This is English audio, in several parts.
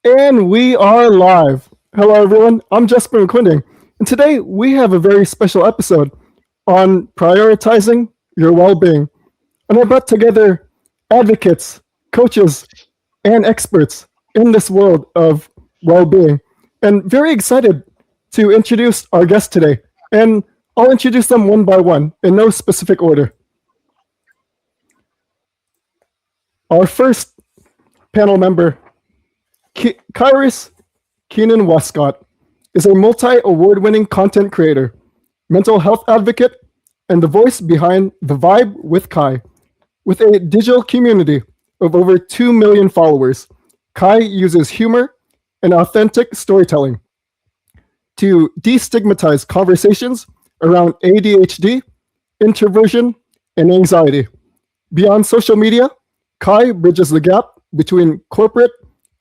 And we are live. Hello, everyone. I'm Jessper Maquindang, and today we have a very special episode on prioritizing your well-being. And I brought together advocates, coaches, and experts in this world of well-being. And very excited to introduce our guests today. And I'll introduce them one by one in no specific order. Our first panel member, Kyrus Keenan Westcott, is a multi-award-winning content creator, mental health advocate, and the voice behind The Vibe with Kai. With a digital community of over 2 million followers, Kai uses humor and authentic storytelling to destigmatize conversations around ADHD, introversion, and anxiety. Beyond social media, Kai bridges the gap between corporate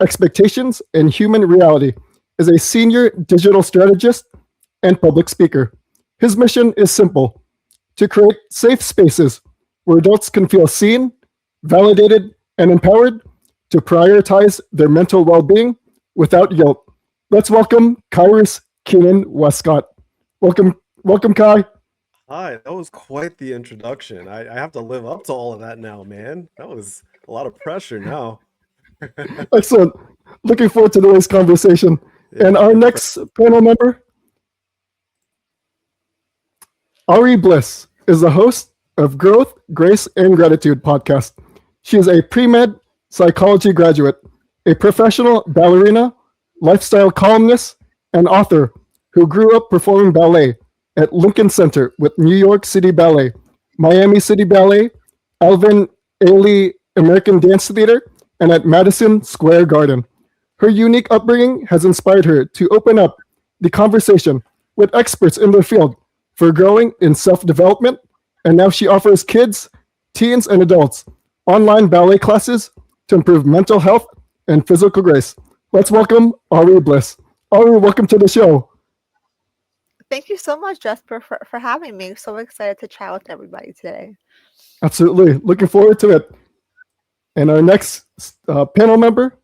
expectations and human reality as a senior digital strategist and public speaker. His mission is simple: to create safe spaces where adults can feel seen, validated, and empowered to prioritize their mental well-being without guilt. Let's welcome Kyrus Keenan Westcott. Welcome, Kai. Hi, that was quite the introduction. I have to live up to all of that now, man. That was a lot of pressure now. Excellent. Looking forward to today's conversation. Yeah, and our next panel member, Ari Bliss, is the host of Growth, Grace, and Gratitude podcast. She is a pre-med psychology graduate, a professional ballerina, lifestyle columnist, and author who grew up performing ballet at Lincoln Center with New York City Ballet, Miami City Ballet, Alvin, Ailey American Dance Theater, and at Madison Square Garden. Her unique upbringing has inspired her to open up the conversation with experts in their field for growing in self-development, and now she offers kids, teens, and adults online ballet classes to improve mental health and physical grace. Let's welcome Ari Bliss. Ari, welcome to the show. Thank you so much, Jessper, for having me. So excited to chat with everybody today. Absolutely. Looking forward to it. And our next panel member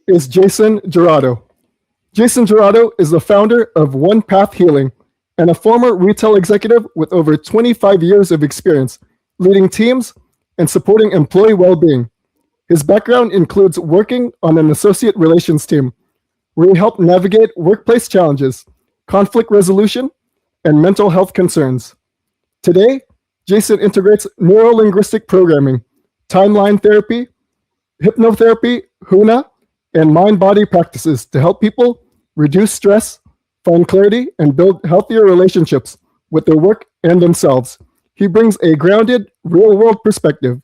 is Jason Jurado. Jason Jurado is the founder of One Path Healing and a former retail executive with over 25 years of experience leading teams and supporting employee well-being. His background includes working on an associate relations team where he helped navigate workplace challenges, conflict resolution, and mental health concerns. Today, Jason integrates neuro-linguistic programming, timeline therapy, hypnotherapy, HUNA, and mind-body practices to help people reduce stress, find clarity, and build healthier relationships with their work and themselves. He brings a grounded, real-world perspective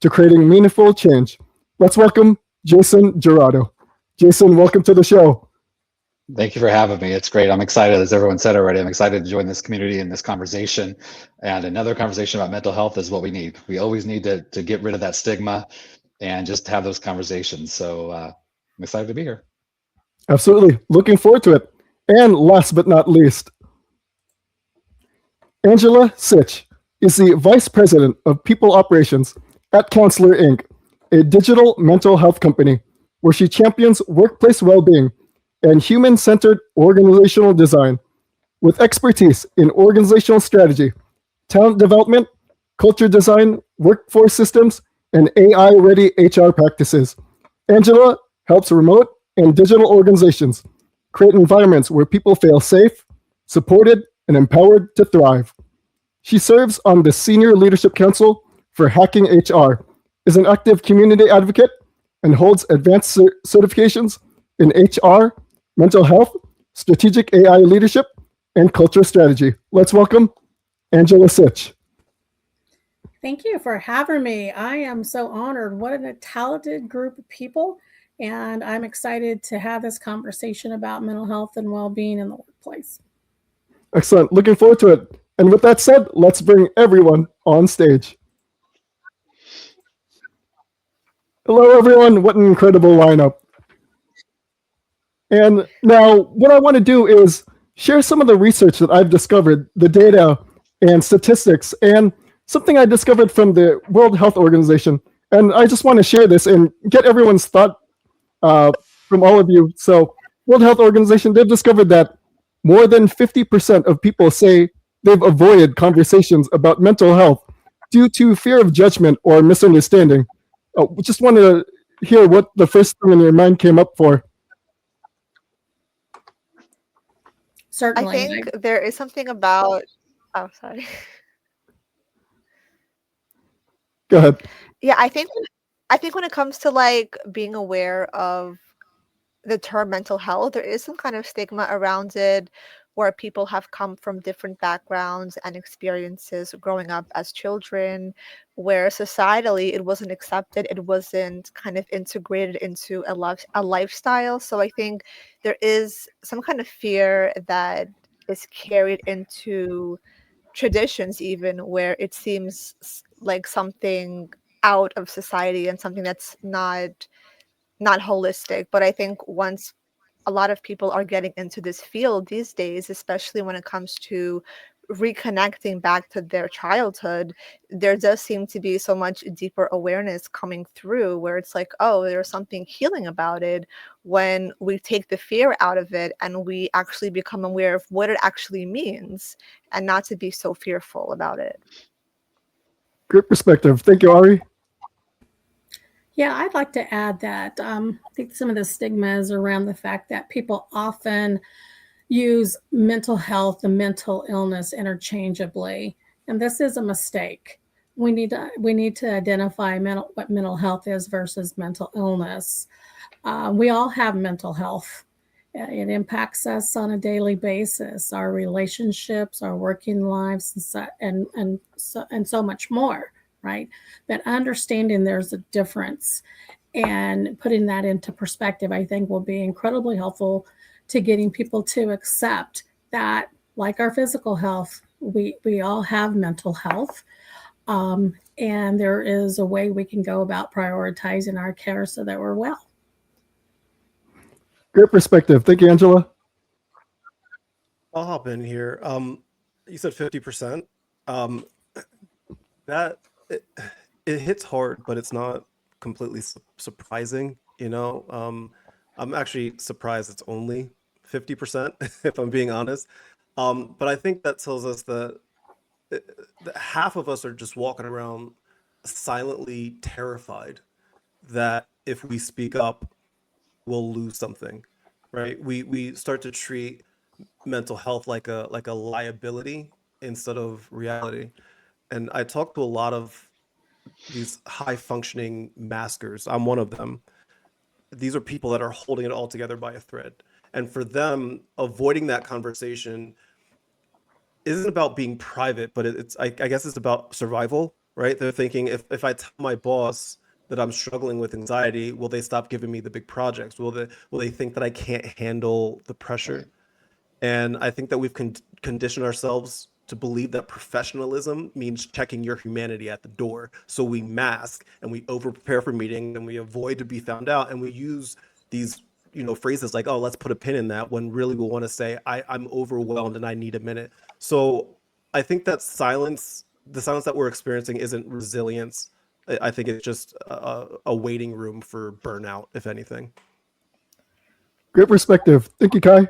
to creating meaningful change. Let's welcome Jason Jurado. Jason, welcome to the show. Thank you for having me. It's great. I'm excited, as everyone said already. I'm excited to join this community and this conversation. And another conversation about mental health is what we need. We always need to get rid of that stigma and just have those conversations. So I'm excited to be here. Absolutely. Looking forward to it. And last but not least, Angela Sycz is the Vice President of People Operations at Counselor Inc., a digital mental health company where she champions workplace well-being and human-centered organizational design with expertise in organizational strategy, talent development, culture design, workforce systems, and AI-ready HR practices. Angela helps remote and digital organizations create environments where people feel safe, supported, and empowered to thrive. She serves on the Senior Leadership Council for Hacking HR, is an active community advocate, and holds advanced certifications in HR, mental health, strategic AI leadership, and culture strategy. Let's welcome Angela Sycz. Thank you for having me. I am so honored. What a talented group of people. And I'm excited to have this conversation about mental health and well-being in the workplace. Excellent. Looking forward to it. And with that said, let's bring everyone on stage. Hello, everyone. What an incredible lineup. And now what I want to do is share some of the research that I've discovered, the data and statistics, and something I discovered from the World Health Organization. And I just want to share this and get everyone's thought from all of you. So, World Health Organization, they've discovered that more than 50% of people say they've avoided conversations about mental health due to fear of judgment or misunderstanding. We just wanted to hear what the first thing in your mind came up for. I Certainly. think there is something about. Oh, sorry. Go ahead. Yeah, I think when it comes to like being aware of the term mental health, there is some kind of stigma around it where people have come from different backgrounds and experiences growing up as children, where societally it wasn't accepted, it wasn't kind of integrated into a lifestyle. So I think there is some kind of fear that is carried into traditions, even where it seems like something out of society and something that's not holistic. But I think once a lot of people are getting into this field these days, especially when it comes to reconnecting back to their childhood, there does seem to be so much deeper awareness coming through where it's like, oh, there's something healing about it when we take the fear out of it and we actually become aware of what it actually means and not to be so fearful about it. Great perspective. Thank you, Ari. Yeah, I'd like to add that I think some of the stigma is around the fact that people often use mental health and mental illness interchangeably, and this is a mistake. We need to identify what mental health is versus mental illness. We all have mental health. It impacts us on a daily basis, our relationships, our working lives, and so much more. Right? But understanding there's a difference and putting that into perspective, I think will be incredibly helpful to getting people to accept that, like our physical health, we all have mental health. And there is a way we can go about prioritizing our care so that we're well. Great perspective. Thank you, Angela. I'll hop in here. You said 50%. That it hits hard, but it's not completely surprising. I'm actually surprised it's only 50%, if I'm being honest. But I think that tells us that half of us are just walking around silently terrified that if we speak up, we'll lose something, right? We start to treat mental health like a liability instead of reality. And I talk to a lot of these high functioning maskers. I'm one of them. These are people that are holding it all together by a thread. And for them, avoiding that conversation isn't about being private, but I guess it's about survival, right? They're thinking, if I tell my boss that I'm struggling with anxiety, will they stop giving me the big projects? Will they think that I can't handle the pressure? And I think that we've conditioned ourselves to believe that professionalism means checking your humanity at the door. So we mask and we over prepare for meetings and we avoid to be found out. And we use these, phrases like, oh, let's put a pin in that, when really we want to say, I'm overwhelmed and I need a minute. So I think that the silence that we're experiencing isn't resilience. I think it's just a waiting room for burnout, if anything. Great perspective. Thank you, Kai.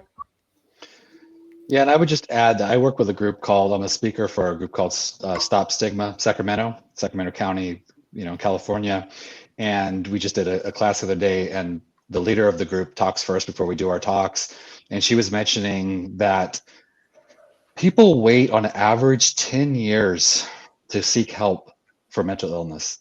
Yeah, and I would just add that I work with a group I'm a speaker for a group called Stop Stigma, Sacramento County, California. And we just did a class the other day, and the leader of the group talks first before we do our talks. And she was mentioning that people wait on average 10 years to seek help for mental illness.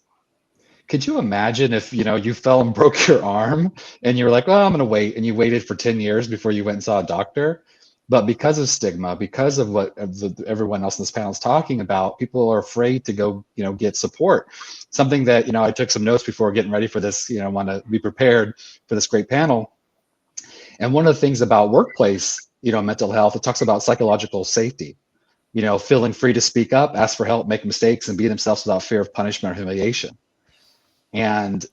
Could you imagine if, you fell and broke your arm and you were like, well, I'm going to wait, and you waited for 10 years before you went and saw a doctor? But because of stigma, because of what everyone else in this panel is talking about, people are afraid to go, get support. Something that, I took some notes before getting ready for this, want to be prepared for this great panel. And one of the things about workplace, mental health, it talks about psychological safety, feeling free to speak up, ask for help, make mistakes, and be themselves without fear of punishment or humiliation. And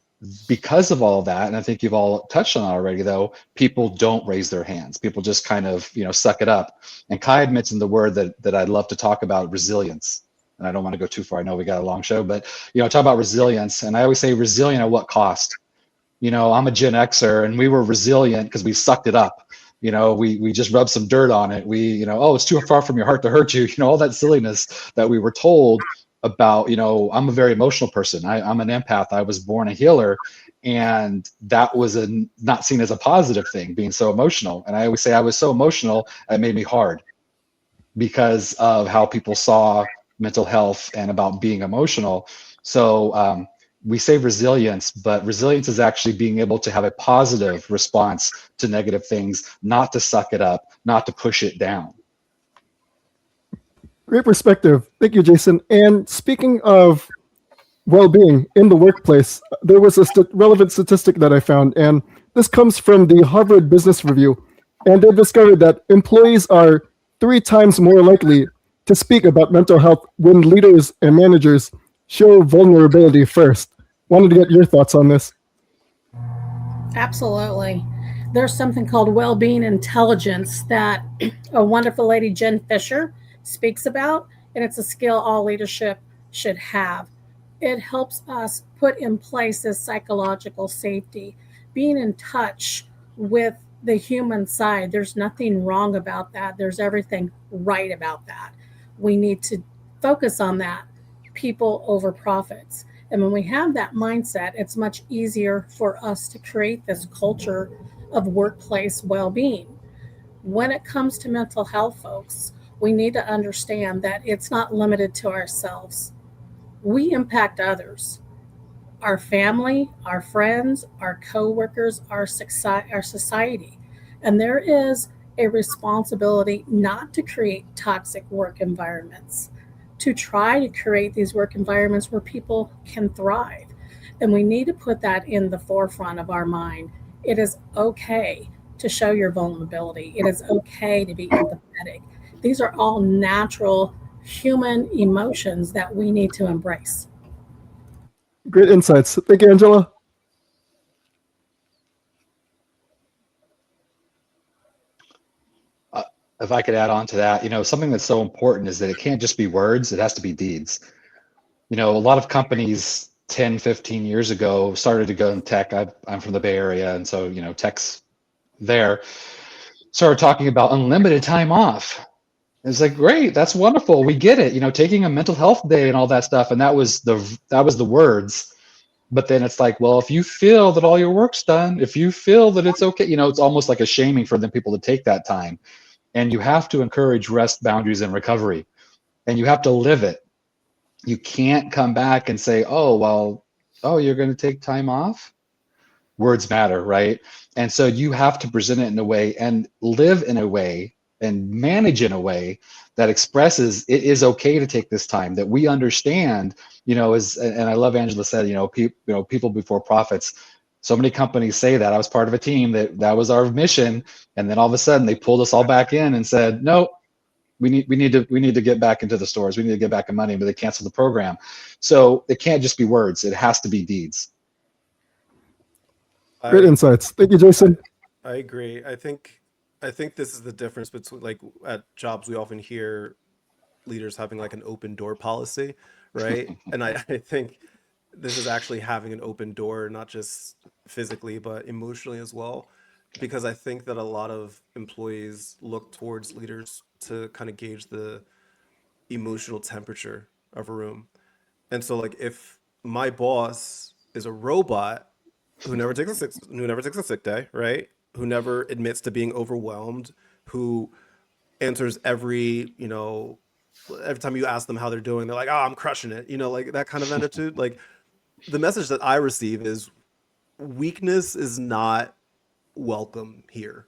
because of all of that, and I think you've all touched on it already, though, people don't raise their hands. People just kind of, suck it up. And Kai had mentioned the word that I'd love to talk about, resilience. And I don't want to go too far. I know we got a long show, but, talk about resilience. And I always say resilient at what cost? I'm a Gen Xer, and we were resilient because we sucked it up. We just rubbed some dirt on it. Oh, it's too far from your heart to hurt you. All that silliness that we were told about. I'm a very emotional person. I'm an empath. I was born a healer, and that was not seen as a positive thing, being so emotional. And I always say I was so emotional, it made me hard because of how people saw mental health and about being emotional. So we say resilience, but resilience is actually being able to have a positive response to negative things, not to suck it up, not to push it down. Great perspective. Thank you, Jason. And speaking of well-being in the workplace, there was a relevant statistic that I found, and this comes from the Harvard Business Review. And they discovered that employees are 3 times more likely to speak about mental health when leaders and managers show vulnerability first. Wanted to get your thoughts on this. Absolutely. There's something called well-being intelligence that a wonderful lady, Jen Fisher, speaks about, and it's a skill all leadership should have. It helps us put in place this psychological safety, being in touch with the human side. There's nothing wrong about that. There's everything right about that. We need to focus on that, people over profits. And when we have that mindset, it's much easier for us to create this culture of workplace well-being. When it comes to mental health, folks, we need to understand that it's not limited to ourselves. We impact others, our family, our friends, our coworkers, our society. And there is a responsibility not to create toxic work environments, to try to create these work environments where people can thrive. And we need to put that in the forefront of our mind. It is okay to show your vulnerability. It is okay to be empathetic. These are all natural human emotions that we need to embrace. Great insights. Thank you, Angela. If I could add on to that, something that's so important is that it can't just be words, it has to be deeds. A lot of companies 10, 15 years ago started to go in tech. I'm from the Bay Area, and so, tech's there, started talking about unlimited time off. It's like, great, that's wonderful. We get it, taking a mental health day and all that stuff. And that was the words. But then it's like, well, if you feel that all your work's done, if you feel that it's okay, it's almost like a shaming for them people to take that time. And you have to encourage rest, boundaries, and recovery. And you have to live it. You can't come back and say, oh, you're going to take time off? Words matter, right? And so you have to present it in a way and live in a way and manage in a way that expresses it is okay to take this time, that we understand, and I love Angela said, people before profits. So many companies say that. I was part of a team that was our mission, and then all of a sudden they pulled us all back in and said, no, we need to get back into the stores. We need to get back in money, but they canceled the program. So it can't just be words. It has to be deeds. Great insights. Thank you, Jason. I agree. I think this is the difference between, like, at jobs we often hear leaders having like an open door policy, right? And I think this is actually having an open door, not just physically, but emotionally as well. Because I think that a lot of employees look towards leaders to kind of gauge the emotional temperature of a room. And so, like, if my boss is a robot who never takes a sick day, right? Who never admits to being overwhelmed, who answers every time you ask them how they're doing, they're like, oh, I'm crushing it, like that kind of attitude. Like, the message that I receive is weakness is not welcome here.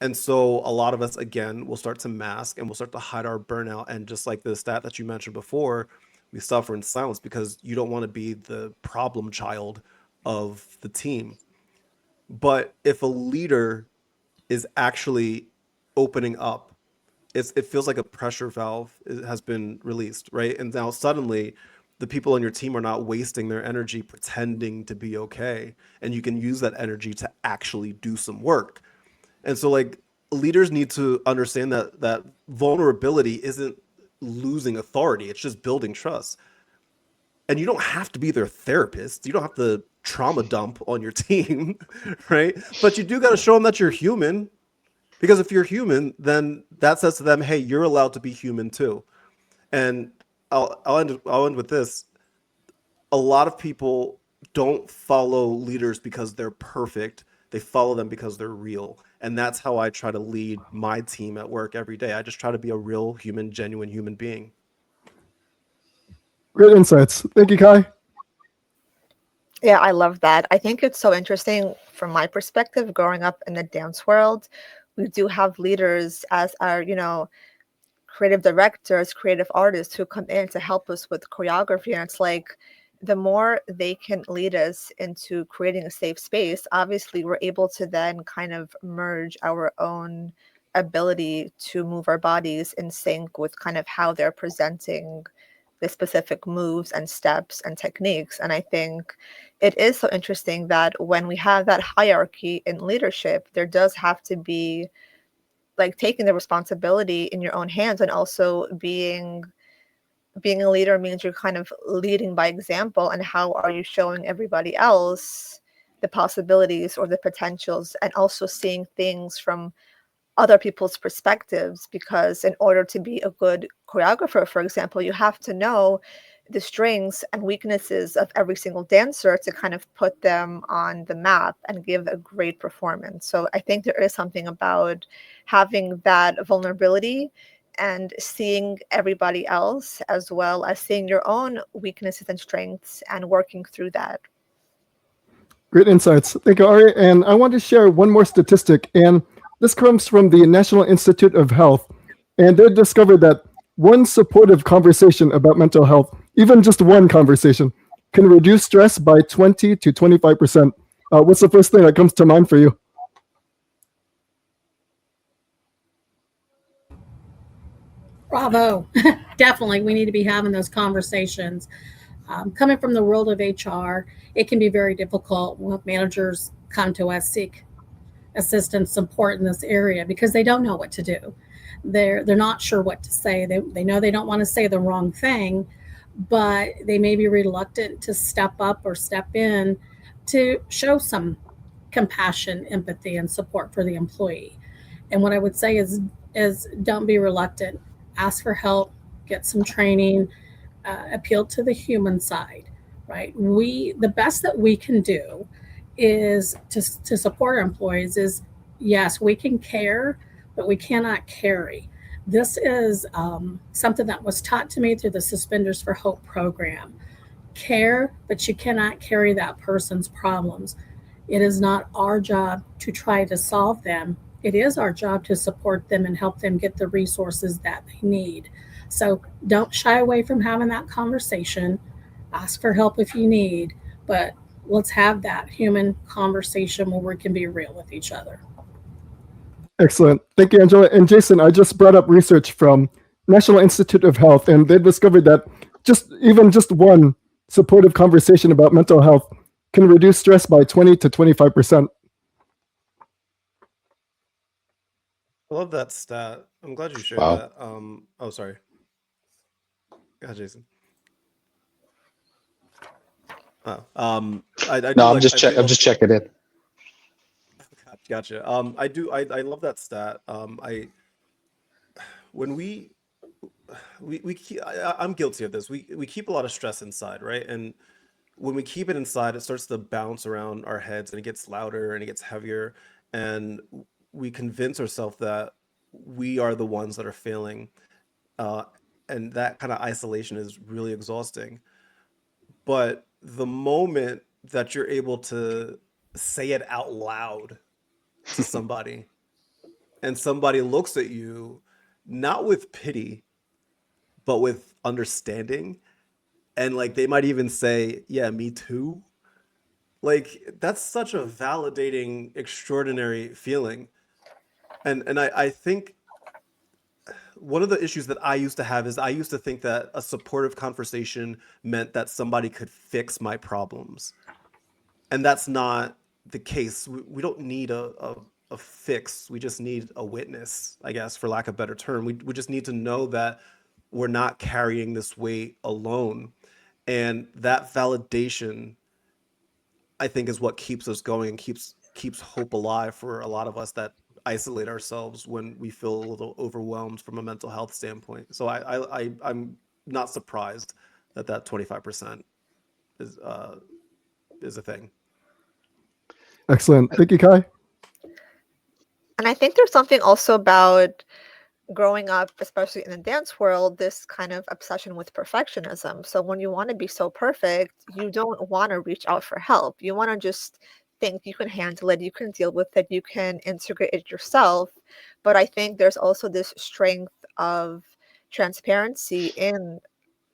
And so a lot of us, again, will start to mask and we'll start to hide our burnout. And just like the stat that you mentioned before, we suffer in silence because you don't want to be the problem child of the team. But if a leader is actually opening up, it feels like a pressure valve has been released, right? And now suddenly the people on your team are not wasting their energy pretending to be okay. And you can use that energy to actually do some work. And so, like, leaders need to understand that vulnerability isn't losing authority. It's just building trust. And you don't have to be their therapist. You don't have to trauma dump on your team, right? But you do got to show them that you're human, because if you're human, then that says to them, hey, you're allowed to be human too. And I'll end with this. A lot of people don't follow leaders because they're perfect. They follow them because they're real. And that's how I try to lead my team at work every day. I just try to be a real human, genuine human being. Great insights. Thank you, Kai. Yeah, I love that. I think it's so interesting from my perspective, growing up in the dance world. We do have leaders as our, creative directors, creative artists who come in to help us with choreography. And it's like the more they can lead us into creating a safe space, obviously we're able to then kind of merge our own ability to move our bodies in sync with kind of how they're presenting the specific moves and steps and techniques. And I think it is so interesting that when we have that hierarchy in leadership, there does have to be like taking the responsibility in your own hands, and also being a leader means you're kind of leading by example. And how are you showing everybody else the possibilities or the potentials, and also seeing things from other people's perspectives? Because in order to be a good choreographer, for example, you have to know the strengths and weaknesses of every single dancer to kind of put them on the map and give a great performance. So I think there is something about having that vulnerability and seeing everybody else, as well as seeing your own weaknesses and strengths and working through that. Great insights. Thank you, Ari. And I want to share one more statistic. And this comes from the National Institute of Health. And they discovered that one supportive conversation about mental health, even just one conversation, can reduce stress by 20 to 25%. What's the first thing that comes to mind for you? Bravo. Definitely, we need to be having those conversations. Coming from the world of HR, it can be very difficult when managers come to us seek assistance, support in this area, because they don't know what to do. They're not sure what to say. They know they don't want to say the wrong thing, but they may be reluctant to step up or step in to show some compassion, empathy, and support for the employee. And what I would say is don't be reluctant. Ask for help, get some training, appeal to the human side, right? The best that we can do is to support our employees is, yes, we can care, but we cannot carry. This is something that was taught to me through the Suspenders for Hope program. Care, but you cannot carry that person's problems. It is not our job to try to solve them. It is our job to support them and help them get the resources that they need. So don't shy away from having that conversation. Ask for help if you need, but let's have that human conversation where we can be real with each other. Excellent. Thank you, Angela. And Jason, I just brought up research from National Institute of Health, and they discovered that just one supportive conversation about mental health can reduce stress by 20 to 25%. I love that stat. I'm glad you shared Wow. that. Oh, sorry. Yeah, Jason. Oh, I do No, I'm like- just I do love- just checking in. Gotcha. I love that stat. When we keep, I'm guilty of this. We keep a lot of stress inside, right? And when we keep it inside, it starts to bounce around our heads, and it gets louder and it gets heavier, and we convince ourselves that we are the ones that are failing, and that kind of isolation is really exhausting. But the moment that you're able to say it out loud to somebody, and somebody looks at you not with pity but with understanding, and like they might even say, yeah, me too, like that's such a validating, extraordinary feeling. And I think one of the issues that I used to have is I used to think that a supportive conversation meant that somebody could fix my problems, and that's not the case. We don't need a fix. We just need a witness, I guess, for lack of a better term. We just need to know that we're not carrying this weight alone. And that validation, I think, is what keeps us going and keeps hope alive for a lot of us that isolate ourselves when we feel a little overwhelmed from a mental health standpoint. So I'm not surprised that 25% is a thing. Excellent. Thank you, Kai. And I think there's something also about growing up, especially in the dance world, this kind of obsession with perfectionism. So when you want to be so perfect, you don't want to reach out for help. You want to just think you can handle it, you can deal with it, you can integrate it yourself. But I think there's also this strength of transparency in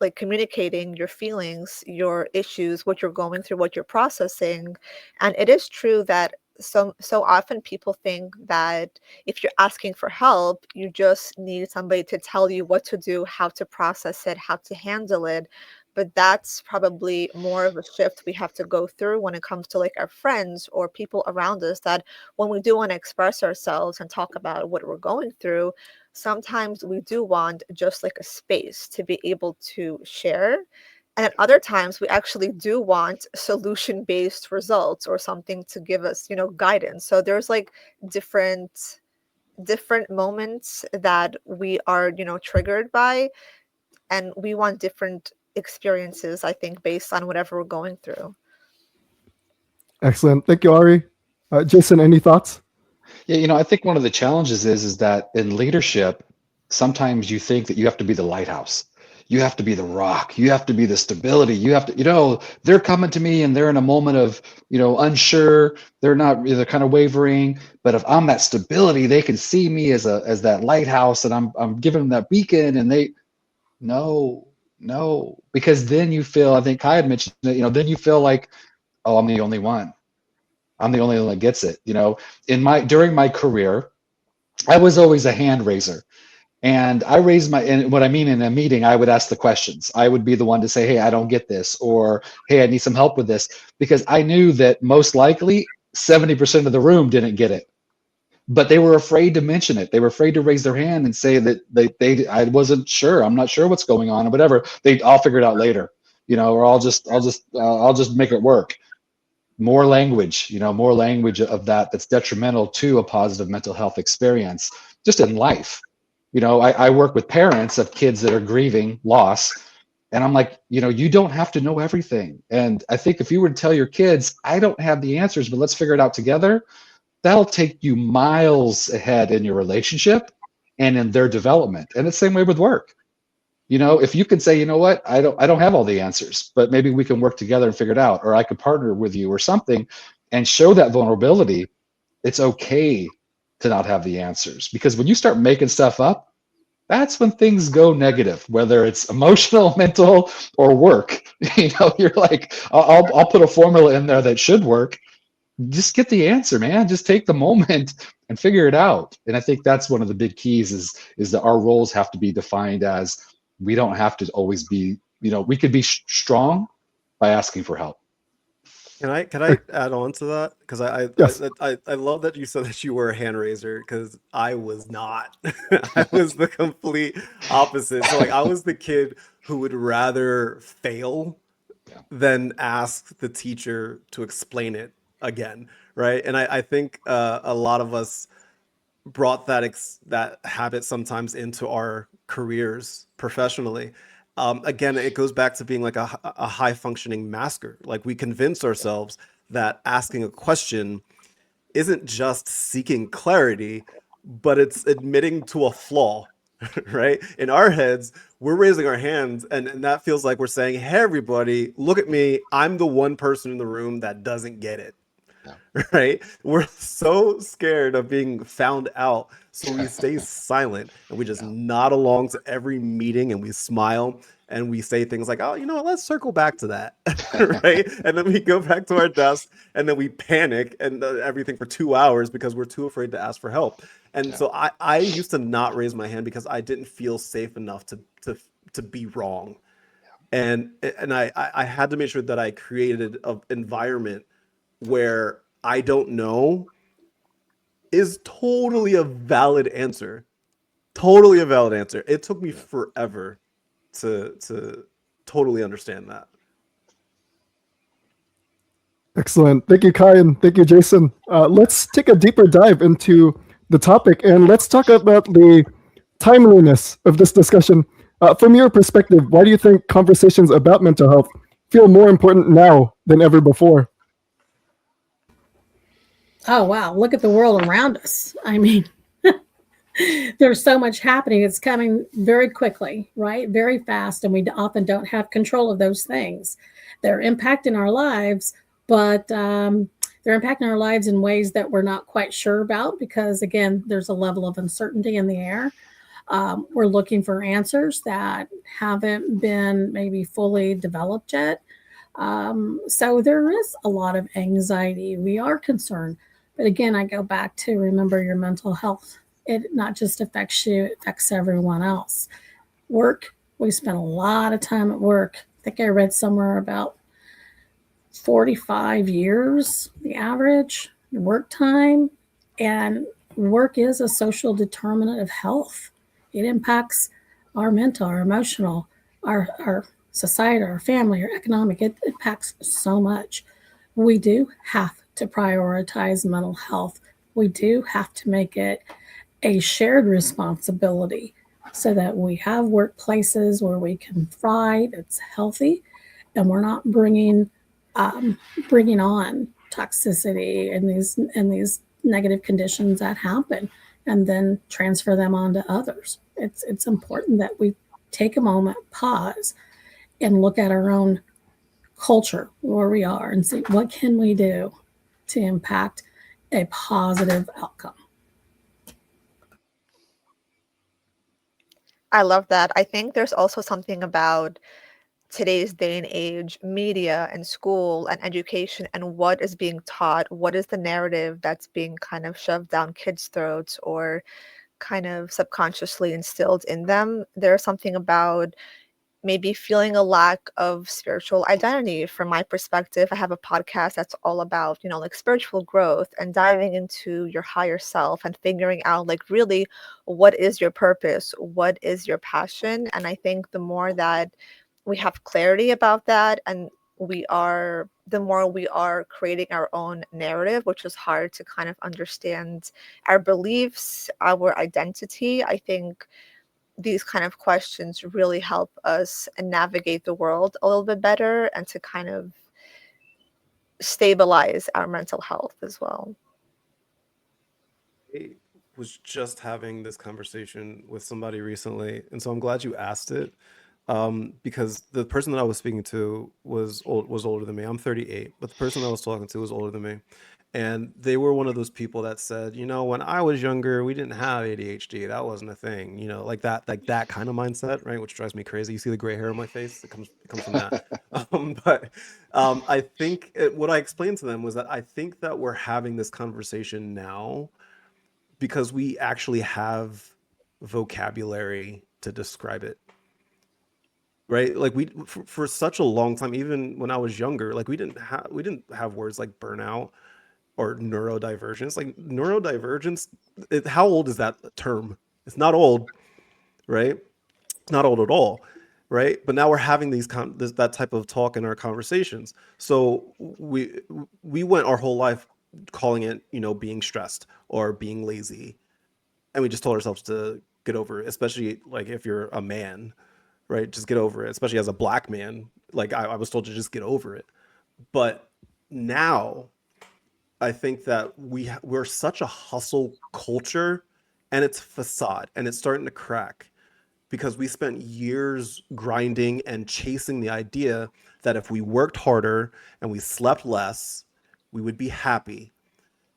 like communicating your feelings, your issues, what you're going through, what you're processing. And it is true that so often people think that if you're asking for help, you just need somebody to tell you what to do, how to process it, how to handle it. But that's probably more of a shift we have to go through when it comes to like our friends or people around us, that when we do want to express ourselves and talk about what we're going through, sometimes we do want just like a space to be able to share. And at other times, we actually do want solution-based results or something to give us, guidance. So there's like different moments that we are, triggered by, and we want different experiences, I think, based on whatever we're going through. Excellent. Thank you, Ari. Jason, any thoughts? Yeah, I think one of the challenges is that in leadership, sometimes you think that you have to be the lighthouse. You have to be the rock. You have to be the stability. You have to, they're coming to me and they're in a moment of, unsure. They're kind of wavering. But if I'm that stability, they can see me as that lighthouse, and I'm giving them that beacon, and no, because then you feel, I think Kai had mentioned that, then you feel like, oh, I'm the only one. I'm the only one that gets it. During my career, I was always a hand raiser. And I raised and what I mean in a meeting, I would ask the questions. I would be the one to say, hey, I don't get this, or hey, I need some help with this, because I knew that most likely 70% of the room didn't get it. But they were afraid to mention it. They were afraid to raise their hand and say that I wasn't sure. I'm not sure what's going on or whatever. I'll figure it out later, or I'll just make it work. More language of that's detrimental to a positive mental health experience just in life. I work with parents of kids that are grieving loss, and I'm like, you don't have to know everything. And I think if you were to tell your kids, I don't have the answers, but let's figure it out together, that'll take you miles ahead in your relationship and in their development. And it's the same way with work. If you could say, you know what, I don't have all the answers, but maybe we can work together and figure it out, or I could partner with you or something, and show that vulnerability. It's okay to not have the answers, because when you start making stuff up, that's when things go negative, whether it's emotional, mental, or work. You're like, I'll put a formula in there that should work. Just get the answer, man. Just take the moment and figure it out. And I think that's one of the big keys is that our roles have to be defined as, we don't have to always be, we could be strong by asking for help. Can I add on to that? Because Yes. I love that you said that you were a hand raiser, because I was not. I was the complete opposite. So like, I was the kid who would rather fail than ask the teacher to explain it again, right? And I think a lot of us brought that habit sometimes into our careers professionally. Again, it goes back to being like a high functioning masker. Like, we convince ourselves that asking a question isn't just seeking clarity, but it's admitting to a flaw, right? In our heads, we're raising our hands, and that feels like we're saying, hey, everybody, look at me. I'm the one person in the room that doesn't get it. Right? We're so scared of being found out, so we stay silent and we just nod along to every meeting, and we smile and we say things like, oh, let's circle back to that. Right? And then we go back to our desk, and then we panic and everything for 2 hours because we're too afraid to ask for help. And so I used to not raise my hand because I didn't feel safe enough to be wrong. And I had to make sure that I created an environment where I don't know is totally a valid answer. Totally a valid answer. It took me forever to totally understand that. Excellent. Thank you, Kai, and thank you, Jason. Let's take a deeper dive into the topic, and let's talk about the timeliness of this discussion. From your perspective, why do you think conversations about mental health feel more important now than ever before? Oh, wow. Look at the world around us. I mean, there's so much happening. It's coming very quickly, right? Very fast. And we often don't have control of those things. They're impacting our lives, but they're impacting our lives in ways that we're not quite sure about because, again, there's a level of uncertainty in the air. We're looking for answers that haven't been maybe fully developed yet. So there is a lot of anxiety. We are concerned. But again, I go back to remember your mental health. It not just affects you, it affects everyone else. Work, we spend a lot of time at work. I think I read somewhere about 45 years, the average work time. And work is a social determinant of health. It impacts our mental, our emotional, our society, our family, our economic. It impacts so much. We do have to prioritize mental health. We do have to make it a shared responsibility so that we have workplaces where we can thrive. It's healthy, and we're not bringing on toxicity and these negative conditions that happen, and then transfer them on to others. It's important that we take a moment, pause, and look at our own culture, where we are, and see what can we do to impact a positive outcome. I love that. I think there's also something about today's day and age, media and school and education and what is being taught, what is the narrative that's being kind of shoved down kids' throats or kind of subconsciously instilled in them. There's something about maybe feeling a lack of spiritual identity. From my perspective, I have a podcast that's all about, like spiritual growth and diving into your higher self and figuring out like really what is your purpose, what is your passion. And I think the more that we have clarity about that and the more we are creating our own narrative, which is hard to kind of understand our beliefs, our identity. I think these kind of questions really help us navigate the world a little bit better and to kind of stabilize our mental health as well. I was just having this conversation with somebody recently, and so I'm glad you asked it, because the person that I was speaking to was older than me. I'm 38, but the person I was talking to was older than me, and they were one of those people that said, when I was younger, we didn't have ADHD. That wasn't a thing, like that kind of mindset, right? Which drives me crazy. You see the gray hair on my face? It comes from that. But I think what I explained to them was that I think that we're having this conversation now because we actually have vocabulary to describe it, right? Like for such a long time, even when I was younger, like we didn't have words like burnout or neurodivergence. Like neurodivergence, how old is that term? It's not old, right? It's not old at all, right? But now we're having that type of talk in our conversations. So we went our whole life calling it, being stressed or being lazy, and we just told ourselves to get over it, especially like if you're a man, right? Just get over it, especially as a black man. Like I was told to just get over it. But now I think that we're such a hustle culture, and it's facade, and it's starting to crack because we spent years grinding and chasing the idea that if we worked harder and we slept less, we would be happy.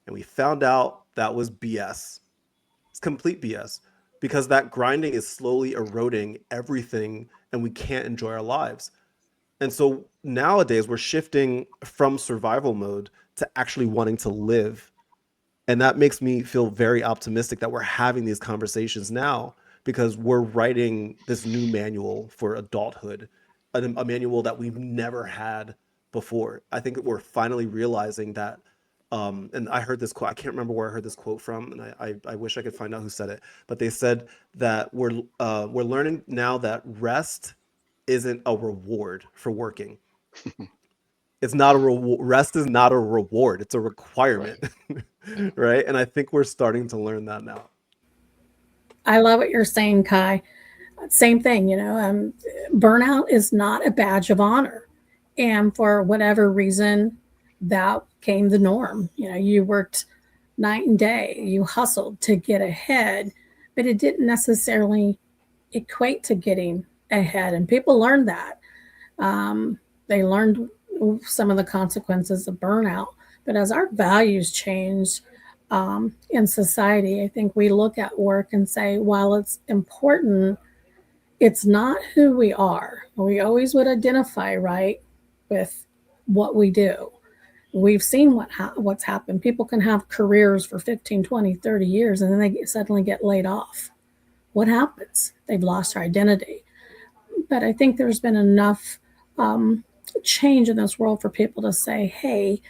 And we found out that was BS. It's complete BS because that grinding is slowly eroding everything and we can't enjoy our lives. And so nowadays we're shifting from survival mode to actually wanting to live. And that makes me feel very optimistic that we're having these conversations now because we're writing this new manual for adulthood, a manual that we've never had before. I think we're finally realizing that. And I heard this quote, I can't remember where I heard this quote from, and I wish I could find out who said it, but they said that we're learning now that rest isn't a reward for working. it's not a rest is not a reward, it's a requirement. Right. And I think we're starting to learn that now. I love what you're saying, Kai. Same thing, burnout is not a badge of honor. And for whatever reason, that became the norm. You worked night and day, you hustled to get ahead, but it didn't necessarily equate to getting ahead. And people learned that. They learned some of the consequences of burnout. But as our values changed in society, I think we look at work and say, while it's important, it's not who we are. We always would identify, right, with what we do. We've seen what's happened. People can have careers for 15, 20, 30 years, and then they suddenly get laid off. What happens? They've lost their identity. But I think there's been enough change in this world for people to say, hey,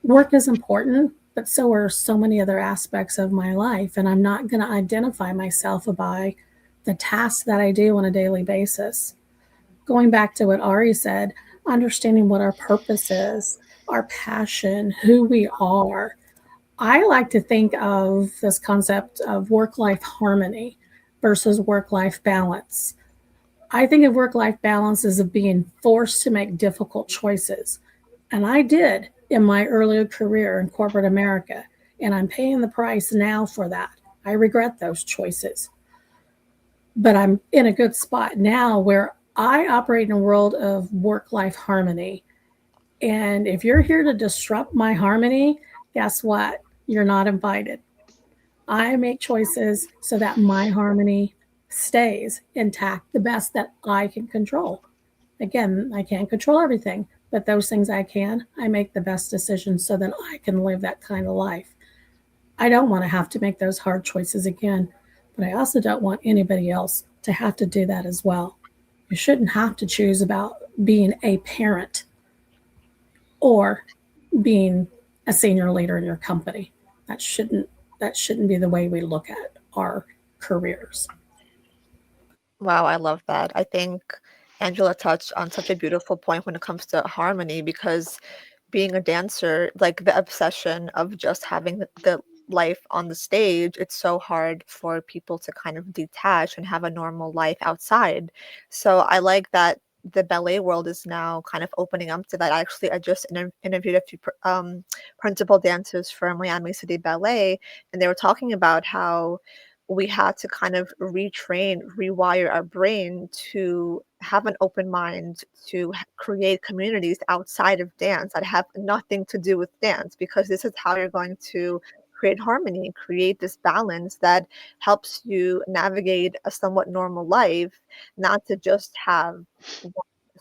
work is important, but so are so many other aspects of my life, and I'm not going to identify myself by the tasks that I do on a daily basis. Going back to what Ari said, understanding what our purpose is, our passion, who we are. I like to think of this concept of work-life harmony versus work-life balance. I think of work-life balance as of being forced to make difficult choices. And I did in my earlier career in corporate America, and I'm paying the price now for that. I regret those choices. But I'm in a good spot now where I operate in a world of work-life harmony. And if you're here to disrupt my harmony, guess what? You're not invited. I make choices so that my harmony stays intact, the best that I can control. Again, I can't control everything, but those things I can, I make the best decisions so that I can live that kind of life. I don't want to have to make those hard choices again, but I also don't want anybody else to have to do that as well. You shouldn't have to choose about being a parent or being a senior leader in your company. That shouldn't be the way we look at our careers. Wow, I love that. I think Angela touched on such a beautiful point when it comes to harmony, because being a dancer, like the obsession of just having the life on the stage, it's so hard for people to kind of detach and have a normal life outside. So I like that the ballet world is now kind of opening up to that. Actually, I just interviewed a few principal dancers from Miami City Ballet, and they were talking about how we had to kind of retrain, rewire our brain to have an open mind, to create communities outside of dance that have nothing to do with dance, because this is how you're going to create harmony, create this balance that helps you navigate a somewhat normal life, not to just have one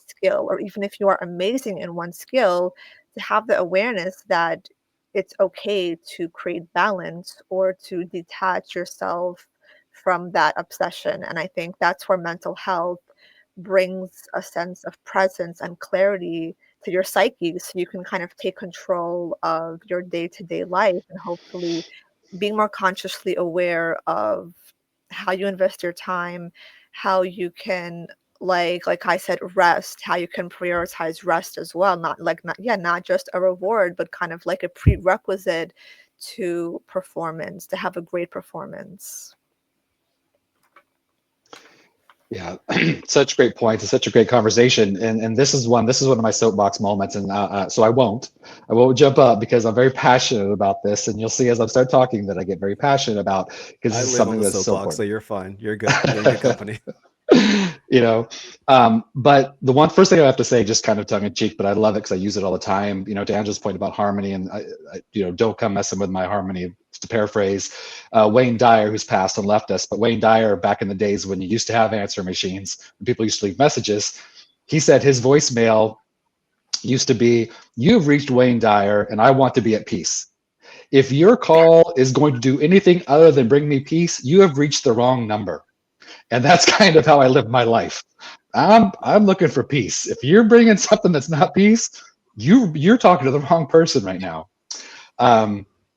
skill, or even if you are amazing in one skill, to have the awareness that it's okay to create balance or to detach yourself from that obsession. And I think that's where mental health brings a sense of presence and clarity to your psyche, so you can kind of take control of your day-to-day life, and hopefully being more consciously aware of how you invest your time, how you can, like I said, rest, how you can prioritize rest as well, not just a reward, but kind of like a prerequisite to performance, to have a great performance. Yeah, such great points and such a great conversation. And this is one of my soapbox moments. And so I won't jump up because I'm very passionate about this. And you'll see as I start talking that I get very passionate about, because this is something that's so important. So you're fine. You're good. You're in good company. But the first thing I have to say, just kind of tongue in cheek, but I love it because I use it all the time. To Angela's point about harmony, and I don't come messing with my harmony. To paraphrase Wayne Dyer, who's passed and left us, but Wayne Dyer, back in the days when you used to have answer machines, when people used to leave messages, he said his voicemail used to be, "You've reached Wayne Dyer, and I want to be at peace. If your call is going to do anything other than bring me peace, you have reached the wrong number." And that's kind of how I live my life. I'm looking for peace. If you're bringing something that's not peace, you're talking to the wrong person right now.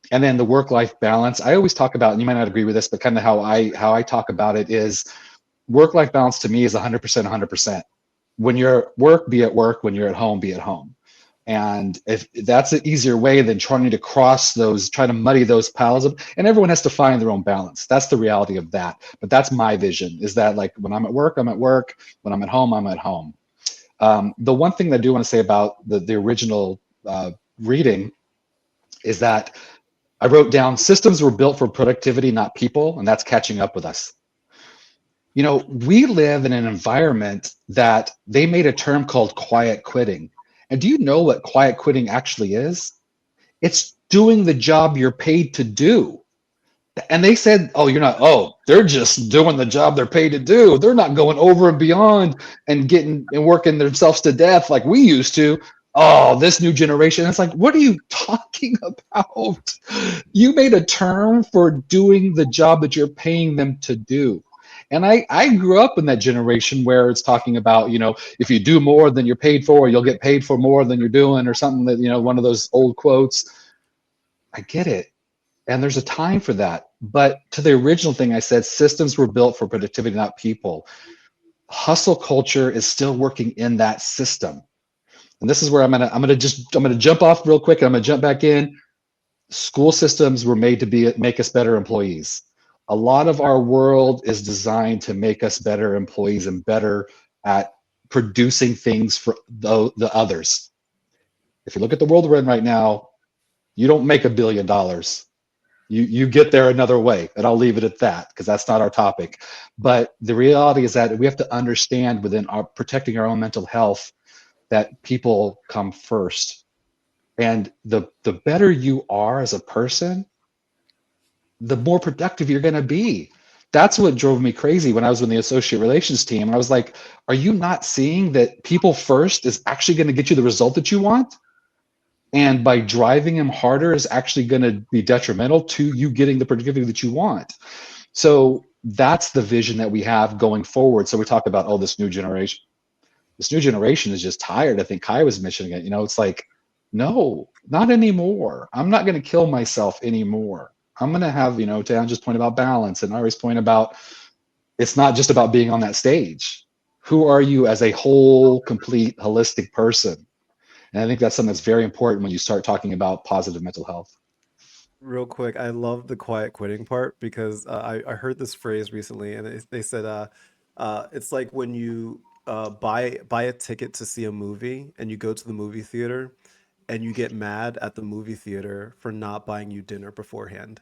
And then the work-life balance, I always talk about, and you might not agree with this, but kind of how I talk about it is, work-life balance to me is 100%, 100%. When you're at work, be at work. When you're at home, be at home. And if that's an easier way than trying to try to muddy those piles up, and everyone has to find their own balance. That's the reality of that. But that's my vision, is that like when I'm at work, I'm at work. When I'm at home, I'm at home. The one thing that I do want to say about the original reading is that I wrote down, systems were built for productivity, not people, and that's catching up with us. You know, we live in an environment that they made a term called quiet quitting. And do you know what quiet quitting actually is? It's doing the job you're paid to do. And they said, they're just doing the job they're paid to do. They're not going over and beyond and working themselves to death like we used to. Oh, this new generation. It's like, what are you talking about? You made a term for doing the job that you're paying them to do. And I grew up in that generation where it's talking about, if you do more than you're paid for, you'll get paid for more than you're doing, or something that, one of those old quotes. I get it. And there's a time for that. But to the original thing I said, systems were built for productivity, not people. Hustle culture is still working in that system. And this is where I'm gonna jump off real quick, and I'm gonna jump back in. School systems were made to make us better employees. A lot of our world is designed to make us better employees and better at producing things for the others. If you look at the world we're in right now, you don't make $1 billion. You get there another way, and I'll leave it at that because that's not our topic. But the reality is that we have to understand within our protecting our own mental health that people come first. And the better you are as a person, the more productive you're going to be. That's what drove me crazy when I was in the associate relations team. I was like, are you not seeing that people first is actually going to get you the result that you want? And by driving them harder is actually going to be detrimental to you getting the productivity that you want. So that's the vision that we have going forward. So we talk about, this new generation. This new generation is just tired. I think Kai was mentioning it. It's like, no, not anymore. I'm not going to kill myself anymore. I'm going to have, Tanja's point about balance and Ari's point about it's not just about being on that stage. Who are you as a whole, complete, holistic person? And I think that's something that's very important when you start talking about positive mental health. Real quick, I love the quiet quitting part because I heard this phrase recently, and they said it's like when you buy a ticket to see a movie and you go to the movie theater and you get mad at the movie theater for not buying you dinner beforehand.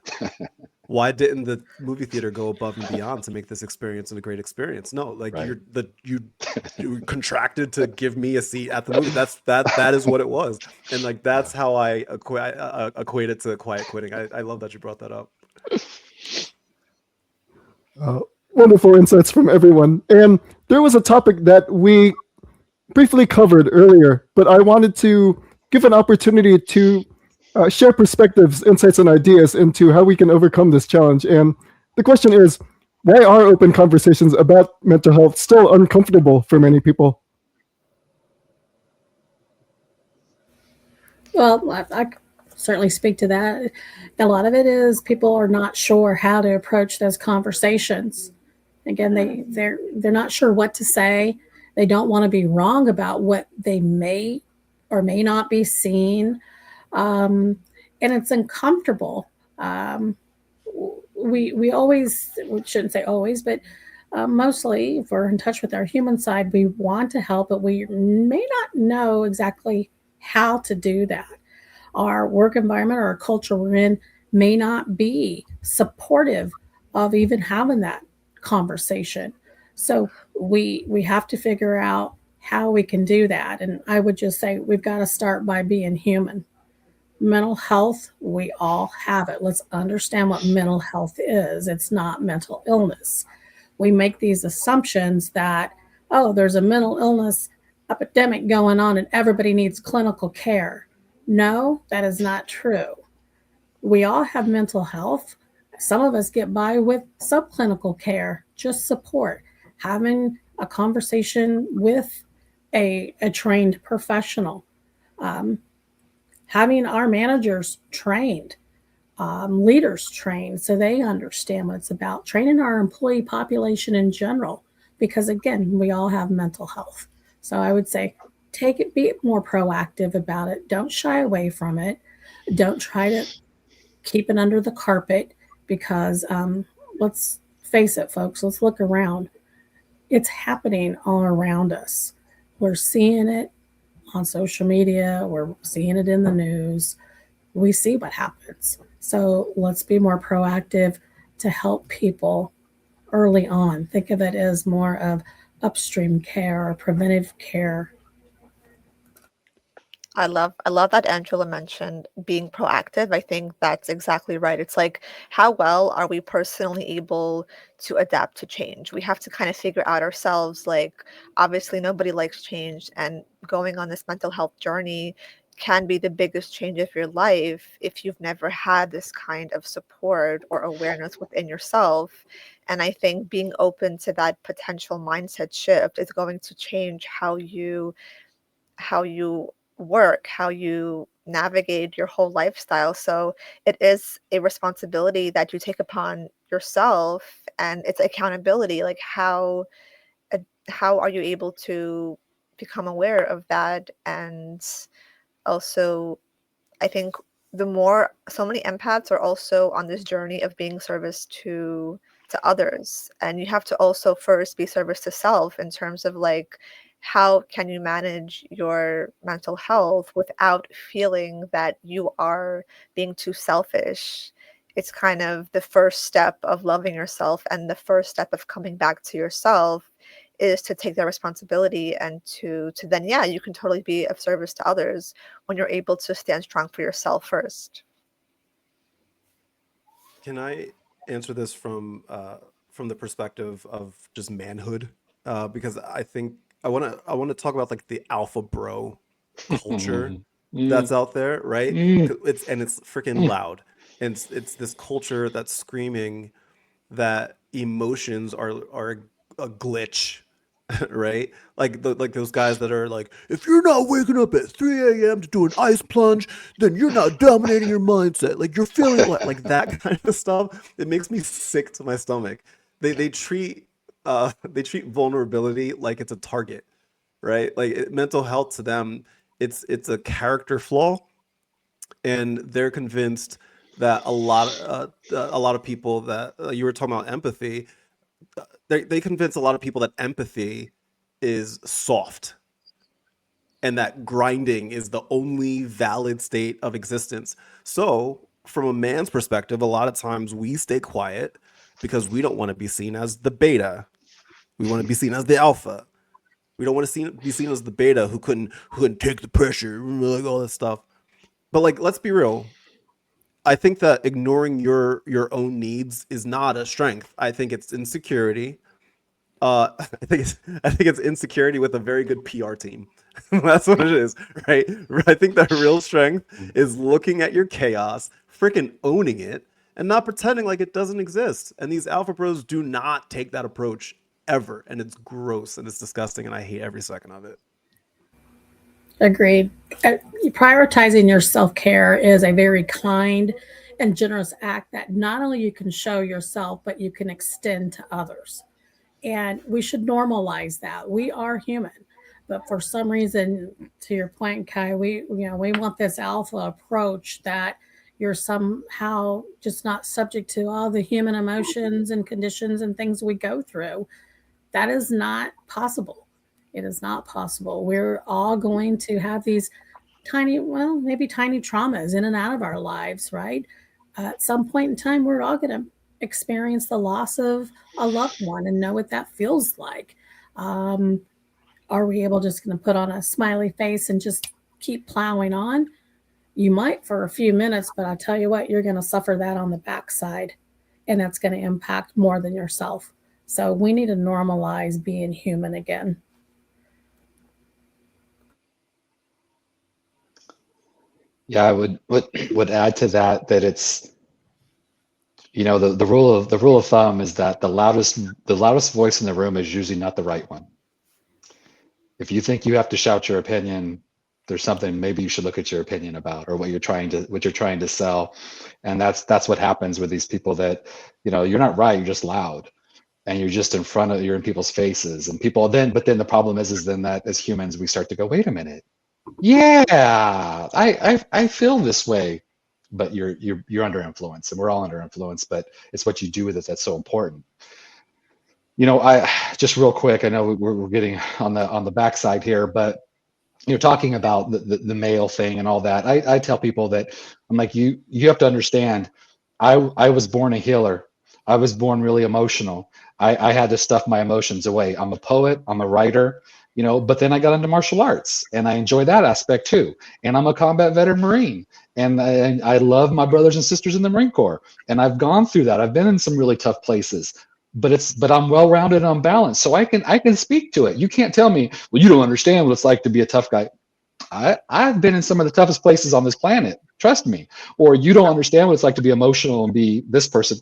Why didn't the movie theater go above and beyond to make this experience a great experience? No, like Right. you contracted to give me a seat at the movie. That is what it was, and like that's how I equate it to quiet quitting. I love that you brought that up. Wonderful insights from everyone. And there was a topic that we briefly covered earlier, but I wanted to give an opportunity to share perspectives, insights, and ideas into how we can overcome this challenge. And the question is, why are open conversations about mental health still uncomfortable for many people? Well, I certainly speak to that. A lot of it is people are not sure how to approach those conversations. Again, they're not sure what to say. They don't want to be wrong about what they may or may not be seeing. And it's uncomfortable. We shouldn't say always, but mostly if we're in touch with our human side, we want to help, but we may not know exactly how to do that. Our work environment or our culture we're in may not be supportive of even having that conversation. So we have to figure out how we can do that. And I would just say we've got to start by being human. Mental health, we all have it. Let's understand what mental health is. It's not mental illness. We make these assumptions that, there's a mental illness epidemic going on and everybody needs clinical care. No, that is not true. We all have mental health. Some of us get by with subclinical care, just support, having a conversation with a trained professional, having our managers trained, leaders trained so they understand what it's about, training our employee population in general, because again, we all have mental health. So I would say be more proactive about it. Don't shy away from it. Don't try to keep it under the carpet, because let's face it, folks, let's look around. It's happening all around us. We're seeing it on social media, we're seeing it in the news. We see what happens. So let's be more proactive to help people early on. Think of it as more of upstream care or preventive care. I love that Angela mentioned being proactive. I think that's exactly right. It's like, how well are we personally able to adapt to change? We have to kind of figure out ourselves, like, obviously nobody likes change, and going on this mental health journey can be the biggest change of your life if you've never had this kind of support or awareness within yourself. And I think being open to that potential mindset shift is going to change how you work, how you navigate your whole lifestyle. So it is a responsibility that you take upon yourself, and it's accountability. Like, how are you able to become aware of that? And also, I think so many empaths are also on this journey of being service to others, and you have to also first be service to self in terms of, like, how can you manage your mental health without feeling that you are being too selfish. It's kind of the first step of loving yourself, and the first step of coming back to yourself is to take that responsibility, and to then, yeah, you can totally be of service to others when you're able to stand strong for yourself first. Can I answer this from the perspective of just manhood? Because I think I want to talk about, like, the alpha bro culture that's out there, right? It's freaking loud, and it's this culture that's screaming that emotions are a glitch, right? Like those guys that are like, if you're not waking up at 3 a.m. to do an ice plunge, then you're not dominating your mindset. Like, you're feeling like that kind of stuff. It makes me sick to my stomach. They treat they treat vulnerability like it's a target, right? Like, mental health to them, it's a character flaw, and they're convinced that a lot of people that you were talking about empathy, they convince a lot of people that empathy is soft, and that grinding is the only valid state of existence. So, from a man's perspective, a lot of times we stay quiet because we don't want to be seen as the beta. We want to be seen as the alpha. We don't want to be seen as the beta who couldn't take the pressure, like all this stuff. But, like, let's be real. I think that ignoring your own needs is not a strength. I think it's insecurity. I think it's insecurity with a very good PR team. That's what it is, right? I think that real strength is looking at your chaos, freaking owning it, and not pretending like it doesn't exist. And these alpha bros do not take that approach ever, and it's gross and it's disgusting, and I hate every second of it. Agreed. Prioritizing your self-care is a very kind and generous act that not only you can show yourself, but you can extend to others. And we should normalize that. We are human, but for some reason, to your point, Kai, we want this alpha approach that you're somehow just not subject to all the human emotions and conditions and things we go through. That is not possible. It is not possible. We're all going to have these maybe tiny traumas in and out of our lives, right? At some point in time, we're all going to experience the loss of a loved one and know what that feels like. Are we able just going to put on a smiley face and just keep plowing on? You might for a few minutes, but I tell you what, you're going to suffer that on the backside, and that's going to impact more than yourself. So we need to normalize being human again. Yeah, I would add to that it's, the rule of thumb is that the loudest voice in the room is usually not the right one. If you think you have to shout your opinion, there's something maybe you should look at your opinion about, or what you're trying to sell. And that's what happens with these people that, you're not right, you're just loud. and you're just you're in people's faces, and people but then the problem is then that as humans we start to go, wait a minute, yeah, I feel this way, but you're under influence, and we're all under influence, but it's what you do with it that's so important. I just real quick, I know we're getting on the backside here, but talking about the male thing and all that, I tell people that I'm like, you have to understand, I was born a healer. I was born really emotional. I had to stuff my emotions away. I'm a poet, I'm a writer, but then I got into martial arts and I enjoy that aspect too. And I'm a combat veteran Marine, and I love my brothers and sisters in the Marine Corps. And I've gone through that. I've been in some really tough places, but I'm well-rounded and I'm balanced. So I can speak to it. You can't tell me, well, you don't understand what it's like to be a tough guy. I've been in some of the toughest places on this planet. Trust me. Or you don't understand what it's like to be emotional and be this person.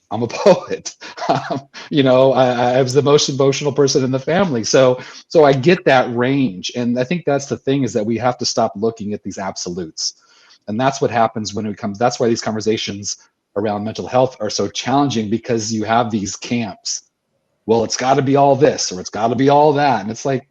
I'm a poet. I was the most emotional person in the family. So I get that range. And I think that's the thing, is that we have to stop looking at these absolutes. And that's what happens when that's why these conversations around mental health are so challenging, because you have these camps. Well, it's got to be all this, or it's got to be all that. And it's like,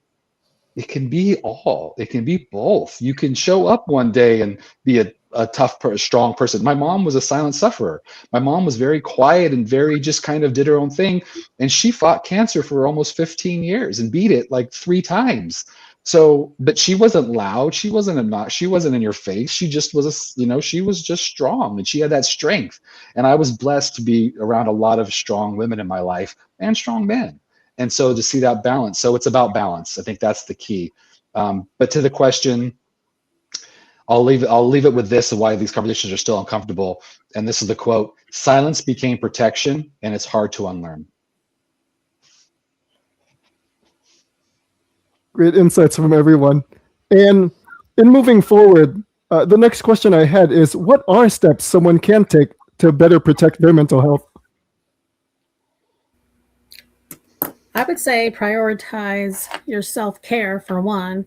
it can be all. It can be both. You can show up one day and be a tough, strong person. My mom was a silent sufferer. My mom was very quiet and very just kind of did her own thing. And she fought cancer for almost 15 years and beat it like 3 times. So, but she wasn't loud. She wasn't in your face. She just was, she was just strong, and she had that strength. And I was blessed to be around a lot of strong women in my life and strong men. And so to see that balance, so it's about balance. I think that's the key. But to the question, I'll leave it with this, and why these conversations are still uncomfortable. And this is the quote: "Silence became protection, and it's hard to unlearn." Great insights from everyone. And in moving forward, the next question I had is, what are steps someone can take to better protect their mental health? I would say prioritize your self-care for one.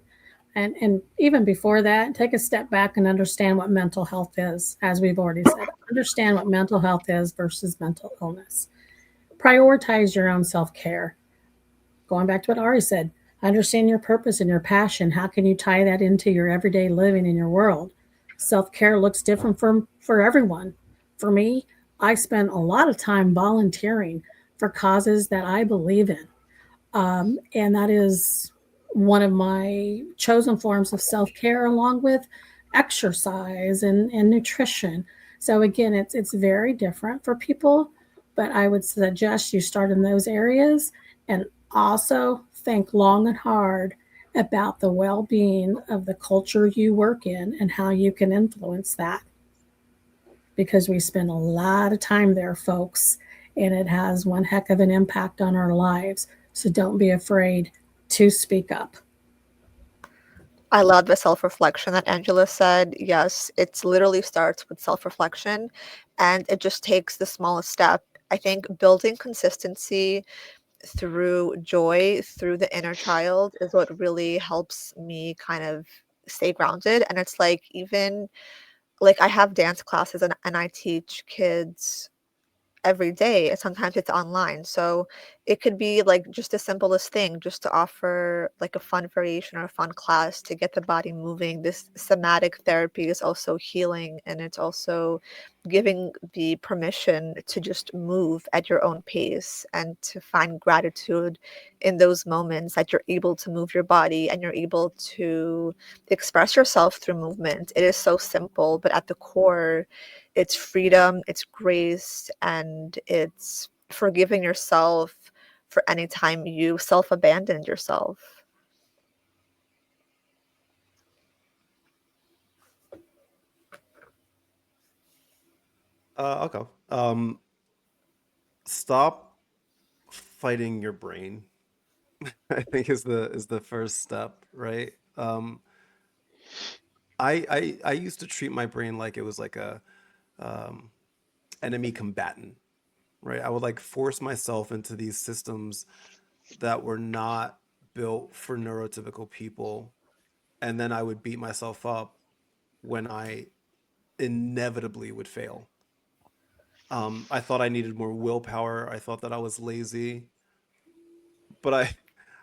And even before that, take a step back and understand what mental health is. As we've already said, understand what mental health is versus mental illness. Prioritize your own self-care. Going back to what Ari said, understand your purpose and your passion. How can you tie that into your everyday living in your world? Self-care looks different for everyone. For me, I spend a lot of time volunteering for causes that I believe in. And that is one of my chosen forms of self-care, along with exercise and nutrition. So again, it's very different for people, but I would suggest you start in those areas, and also think long and hard about the well-being of the culture you work in and how you can influence that. Because we spend a lot of time there, folks, and it has one heck of an impact on our lives. So don't be afraid to speak up. I love the self-reflection that Angela said. Yes, it literally starts with self-reflection, and it just takes the smallest step. I think building consistency through joy, through the inner child, is what really helps me kind of stay grounded. And it's like, even like, I have dance classes, and I teach kids every day, and sometimes it's online. So it could be like just the simplest thing, just to offer like a fun variation or a fun class to get the body moving. This somatic therapy is also healing, and it's also giving the permission to just move at your own pace and to find gratitude in those moments that you're able to move your body and you're able to express yourself through movement. It is so simple, but at the core, it's freedom, it's grace, and it's forgiving yourself for any time you self-abandoned yourself. I'll go. Stop fighting your brain. I think is the first step, right? I used to treat my brain like it was like a um, enemy combatant, right? I would like force myself into these systems that were not built for neurotypical people, and then I would beat myself up when I inevitably would fail. I thought I needed more willpower. I thought that I was lazy. But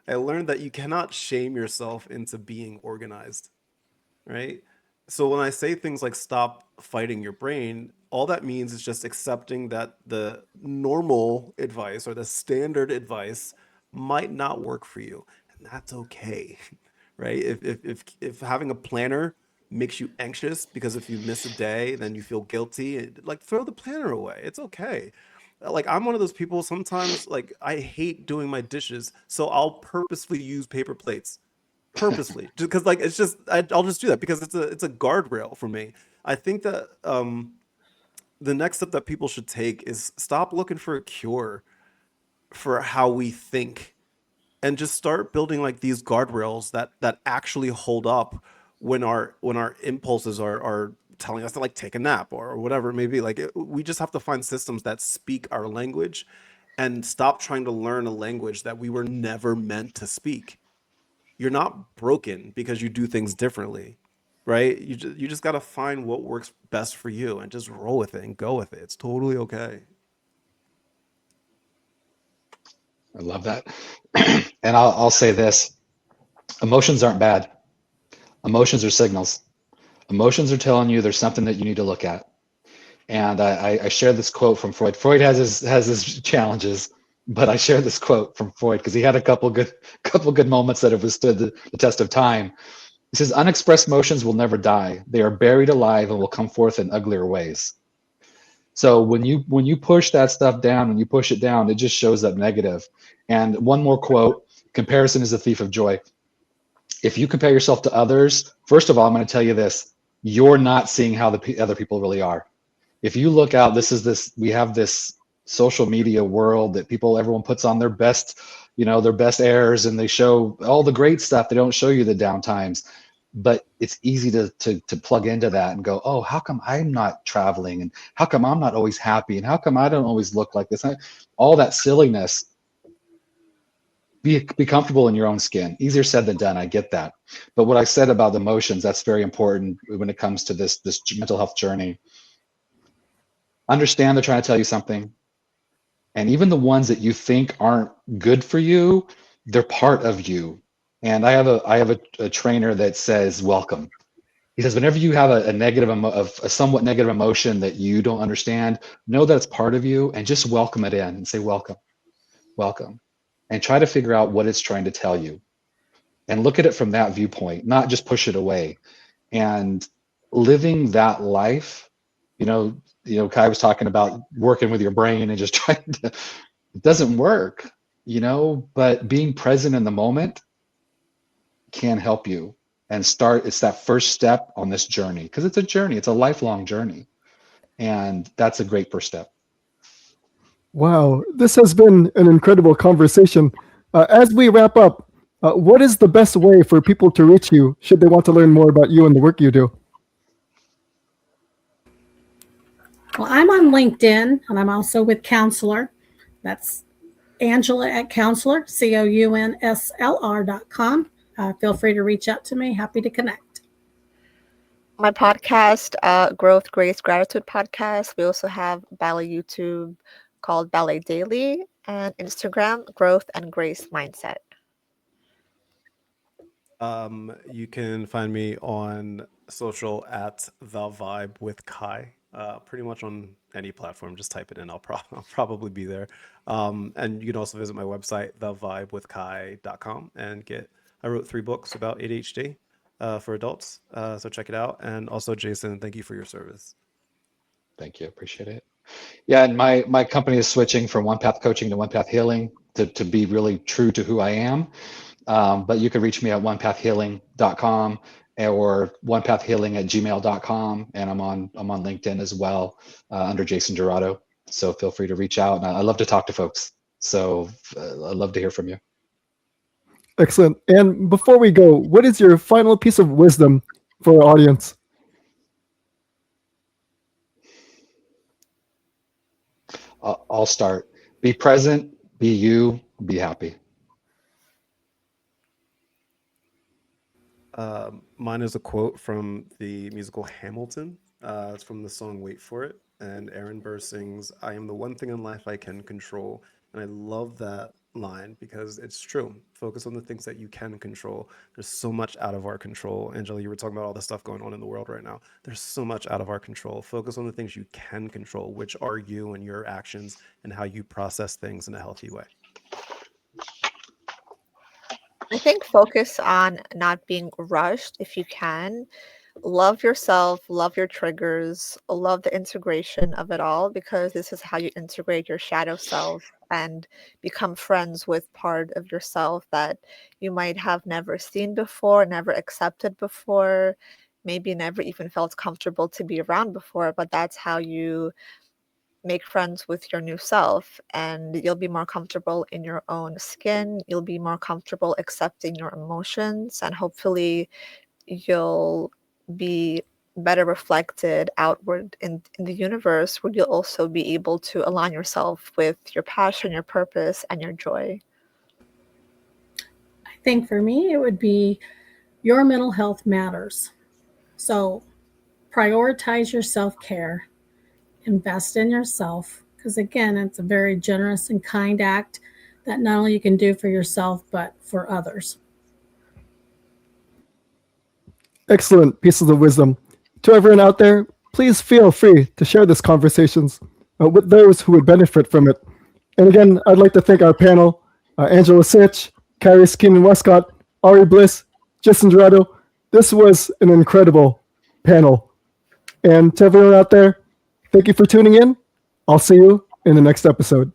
I learned that you cannot shame yourself into being organized, right? So when I say things like stop fighting your brain, all that means is just accepting that the normal advice or the standard advice might not work for you, and that's okay, right? If having a planner makes you anxious because if you miss a day, then you feel guilty, like throw the planner away. It's okay. Like I'm one of those people sometimes like I hate doing my dishes, so I'll purposefully use paper plates purposely because like it's just I'll just do that because it's a guardrail for me. I think that the next step that people should take is stop looking for a cure for how we think and just start building like these guardrails that actually hold up when our impulses are telling us to like take a nap or whatever it may be. Like we just have to find systems that speak our language and stop trying to learn a language that we were never meant to speak. You're not broken because you do things differently, right? You just got to find what works best for you and just roll with it and go with it. It's totally okay. I love that. And I'll say this, emotions aren't bad. Emotions are signals. Emotions are telling you there's something that you need to look at. And I share this quote from Freud. Freud has his challenges, but I share this quote from Freud because he had a couple good moments that have withstood the test of time. He says, "Unexpressed emotions will never die. They are buried alive and will come forth in uglier ways." So when you push that stuff down, when you push it down, it just shows up negative. And one more quote: "Comparison is the thief of joy." If you compare yourself to others, first of all, I'm going to tell you this: you're not seeing how the other people really are. If you look out, we have this social media world that everyone puts on their best, their best airs, and they show all the great stuff. They don't show you the down times. But it's easy to plug into that and go, oh, how come I'm not traveling, and how come I'm not always happy, and how come I don't always look like this? All that silliness. Be comfortable in your own skin. Easier said than done. I get that. But what I said about emotions, that's very important when it comes to this mental health journey. Understand they're trying to tell you something. And even the ones that you think aren't good for you, they're part of you. And I have a trainer that says welcome. He says whenever you have a somewhat negative emotion that you don't understand, know that it's part of you and just welcome it in and say welcome, welcome, and try to figure out what it's trying to tell you and look at it from that viewpoint, not just push it away. And living that life, Kai was talking about working with your brain and just trying to, it doesn't work, but being present in the moment can help you and it's that first step on this journey because it's a journey, it's a lifelong journey. And that's a great first step. Wow, this has been an incredible conversation. As we wrap up, what is the best way for people to reach you should they want to learn more about you and the work you do? Well, I'm on LinkedIn and I'm also with Counselor. That's Angela at Counselor, COUNSLR.com. Feel free to reach out to me. Happy to connect. My podcast, Growth, Grace, Gratitude podcast. We also have ballet YouTube called Ballet Daily and Instagram, Growth and Grace Mindset. You can find me on social at The Vibe with Kai. Pretty much on any platform, just type it in. I'll probably be there. And you can also visit my website, thevibewithkai.com, and I wrote 3 books about ADHD for adults. So check it out. And also, Jason, thank you for your service. Thank you. Appreciate it. Yeah, and my company is switching from One Path Coaching to One Path Healing to be really true to who I am. But you can reach me at onepathhealing.com or onepathhealing@gmail.com, and I'm on LinkedIn as well under Jason Jurado. So feel free to reach out, and I love to talk to folks. So I'd love to hear from you. Excellent. And before we go, what is your final piece of wisdom for our audience? I'll start. Be present, be you, be happy. Mine is a quote from the musical Hamilton. It's from the song Wait For It. And Aaron Burr sings, "I am the one thing in life I can control." And I love that line because it's true. Focus on the things that you can control. There's so much out of our control. Angela, you were talking about all the stuff going on in the world right now. There's so much out of our control. Focus on the things you can control, which are you and your actions and how you process things in a healthy way. I think focus on not being rushed if you can. Love yourself, love your triggers, love the integration of it all, because this is how you integrate your shadow self and become friends with part of yourself that you might have never seen before, never accepted before, maybe never even felt comfortable to be around before. But that's how you make friends with your new self, and you'll be more comfortable in your own skin. You'll be more comfortable accepting your emotions, and hopefully you'll be better reflected outward in the universe, where you'll also be able to align yourself with your passion, your purpose, and your joy. I think for me, it would be your mental health matters. So prioritize your self-care, invest in yourself, because again, it's a very generous and kind act that not only you can do for yourself, but for others. Excellent pieces of wisdom. To everyone out there, please feel free to share these conversations with those who would benefit from it. And again, I'd like to thank our panel, Angela Sycz, Kyrus Keenan Westcott, Ari Bliss, Jurado. This was an incredible panel. And to everyone out there, thank you for tuning in. I'll see you in the next episode.